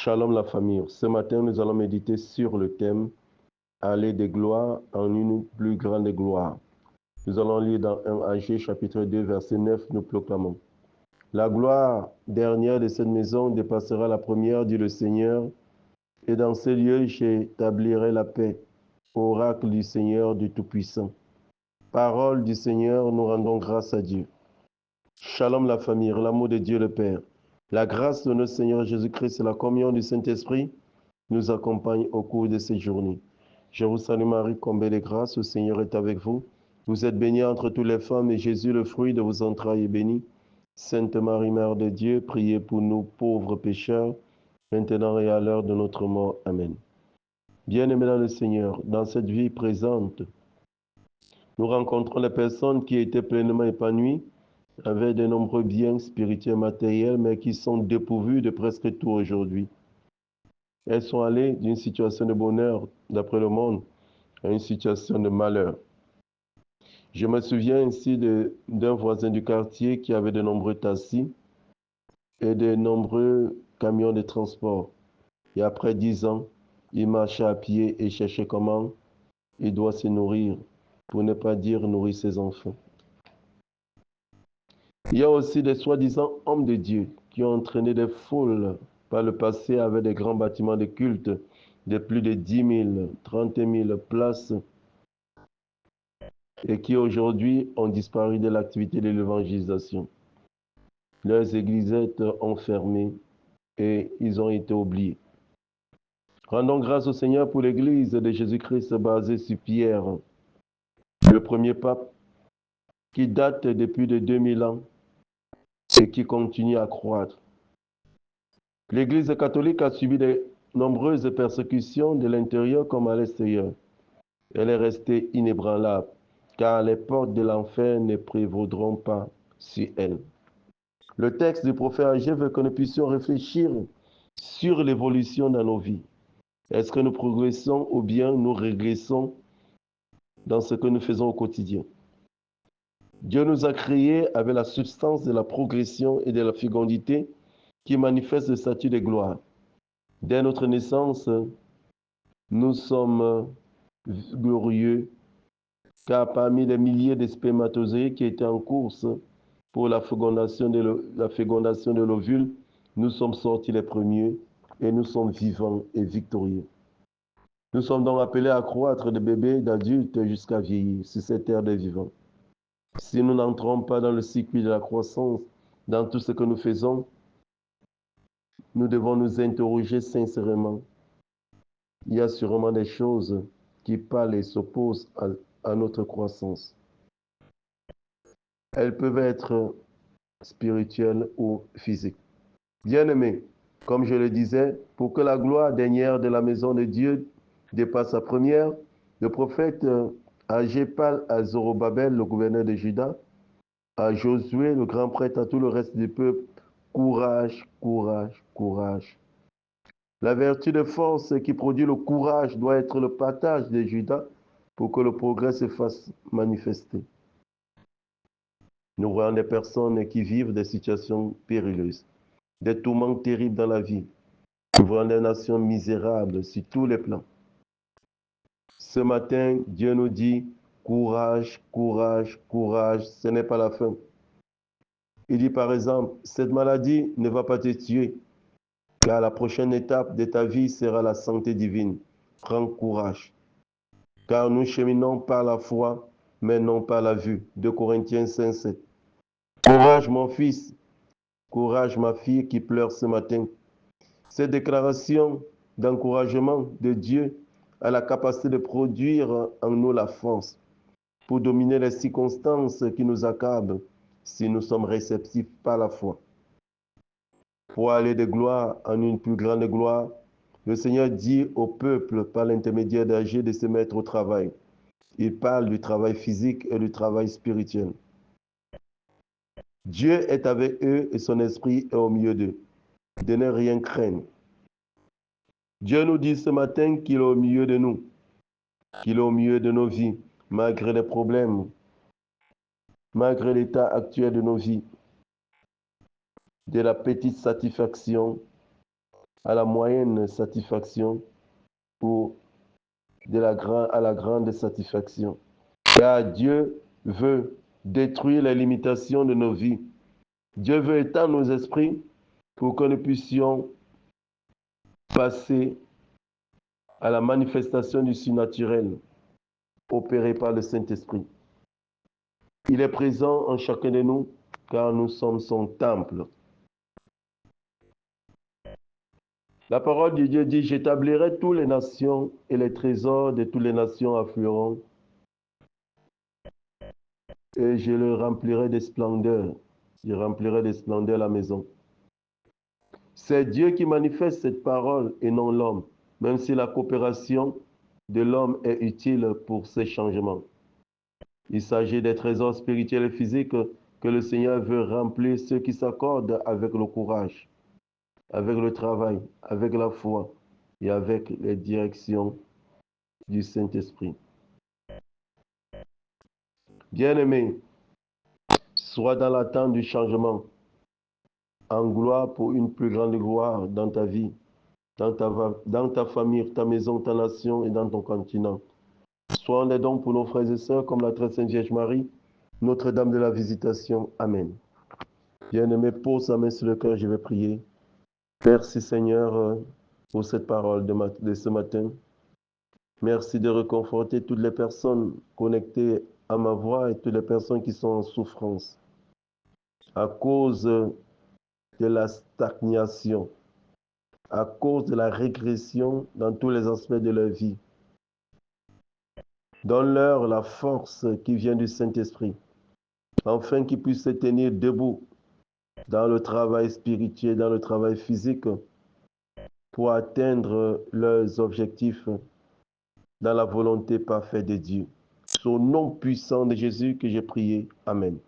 Shalom la famille. Ce matin, nous allons méditer sur le thème Aller de gloire en une plus grande gloire. Nous allons lire dans 1 AG chapitre 2 verset 9, nous proclamons. La gloire dernière de cette maison dépassera la première, dit le Seigneur, et dans ces lieux j'établirai la paix. Oracle du Seigneur du Tout-Puissant. Parole du Seigneur, nous rendons grâce à Dieu. Shalom la famille, l'amour de Dieu le Père. La grâce de notre Seigneur Jésus-Christ et la communion du Saint-Esprit nous accompagne au cours de cette journée. Je vous salue Marie, comblée de grâce, le Seigneur est avec vous. Vous êtes bénie entre toutes les femmes et Jésus, le fruit de vos entrailles, est béni. Sainte Marie, Mère de Dieu, priez pour nous pauvres pécheurs, maintenant et à l'heure de notre mort. Amen. Bien-aimés dans le Seigneur, dans cette vie présente, nous rencontrons les personnes qui étaient pleinement épanouies, avec de nombreux biens spirituels matériels, mais qui sont dépourvus de presque tout aujourd'hui. Elles sont allées d'une situation de bonheur, d'après le monde, à une situation de malheur. Je me souviens ainsi d'un voisin du quartier qui avait de nombreux taxis et de nombreux camions de transport. Et après 10 ans, il marchait à pied et cherchait comment il doit se nourrir, pour ne pas dire nourrir ses enfants. Il y a aussi des soi-disant hommes de Dieu qui ont entraîné des foules par le passé avec des grands bâtiments de culte de plus de 10 000, 30 000 places et qui aujourd'hui ont disparu de l'activité de l'évangélisation. Leurs églisettes ont fermé et ils ont été oubliés. Rendons grâce au Seigneur pour l'église de Jésus-Christ basée sur Pierre, le premier pape, qui date de plus de 2000 ans et qui continue à croître. L'Église catholique a subi de nombreuses persécutions de l'intérieur comme à l'extérieur. Elle est restée inébranlable, car les portes de l'enfer ne prévaudront pas sur elle. Le texte du prophète Agé veut que nous puissions réfléchir sur l'évolution dans nos vies. Est-ce que nous progressons ou bien nous régressons dans ce que nous faisons au quotidien? Dieu nous a créés avec la substance de la progression et de la fécondité qui manifeste le statut de gloire. Dès notre naissance, nous sommes glorieux, car parmi les milliers de spermatozoïdes qui étaient en course pour la fécondation de l'ovule, nous sommes sortis les premiers et nous sommes vivants et victorieux. Nous sommes donc appelés à croître de bébés, d'adultes jusqu'à vieillir sur cette terre des vivants. Si nous n'entrons pas dans le circuit de la croissance, dans tout ce que nous faisons, nous devons nous interroger sincèrement. Il y a sûrement des choses qui parlent et s'opposent à notre croissance. Elles peuvent être spirituelles ou physiques. Bien-aimés, comme je le disais, pour que la gloire dernière de la maison de Dieu dépasse la première, le prophète Agé parle à Zorobabel, le gouverneur de Juda, à Josué, le grand prêtre, à tout le reste du peuple. Courage, courage, courage. La vertu de force qui produit le courage doit être le partage de Judas pour que le progrès se fasse manifester. Nous voyons des personnes qui vivent des situations périlleuses, des tourments terribles dans la vie. Nous voyons des nations misérables sur tous les plans. Ce matin, Dieu nous dit, courage, courage, courage, ce n'est pas la fin. Il dit par exemple, cette maladie ne va pas te tuer, car la prochaine étape de ta vie sera la santé divine. Prends courage, car nous cheminons par la foi, mais non par la vue. 2 Corinthiens 5:7. Courage mon fils, courage ma fille qui pleure ce matin. Cette déclaration d'encouragement de Dieu a la capacité de produire en nous la force pour dominer les circonstances qui nous accablent si nous sommes réceptifs par la foi. Pour aller de gloire en une plus grande gloire, le Seigneur dit au peuple par l'intermédiaire d'Agé de se mettre au travail. Il parle du travail physique et du travail spirituel. Dieu est avec eux et son esprit est au milieu d'eux. De ne rien craindre. Dieu nous dit ce matin qu'il est au milieu de nous, qu'il est au milieu de nos vies, malgré les problèmes, malgré l'état actuel de nos vies, de la petite satisfaction à la moyenne satisfaction ou à la grande satisfaction. Car Dieu veut détruire les limitations de nos vies. Dieu veut étendre nos esprits pour que nous puissions passer à la manifestation du surnaturel opéré par le Saint-Esprit. Il est présent en chacun de nous car nous sommes son temple. La parole de Dieu dit, j'établirai toutes les nations et les trésors de toutes les nations afflueront et je le remplirai de splendeur. Je remplirai de splendeur la maison. C'est Dieu qui manifeste cette parole et non l'homme, même si la coopération de l'homme est utile pour ces changements. Il s'agit des trésors spirituels et physiques que le Seigneur veut remplir ceux qui s'accordent avec le courage, avec le travail, avec la foi et avec les directions du Saint-Esprit. Bien-aimé, sois dans l'attente du changement, en gloire pour une plus grande gloire dans ta vie, dans ta famille, ta maison, ta nation et dans ton continent. Sois en donc pour nos frères et sœurs comme la très sainte Vierge Marie, Notre-Dame de la Visitation. Amen. Bien-aimé, pose sa main sur le cœur, je vais prier. Merci Seigneur pour cette parole de ce matin. Merci de réconforter toutes les personnes connectées à ma voix et toutes les personnes qui sont en souffrance à cause de la stagnation, à cause de la régression dans tous les aspects de leur vie. Donne-leur la force qui vient du Saint-Esprit, afin qu'ils puissent se tenir debout dans le travail spirituel, dans le travail physique, pour atteindre leurs objectifs dans la volonté parfaite de Dieu. C'est au nom puissant de Jésus que j'ai prié. Amen.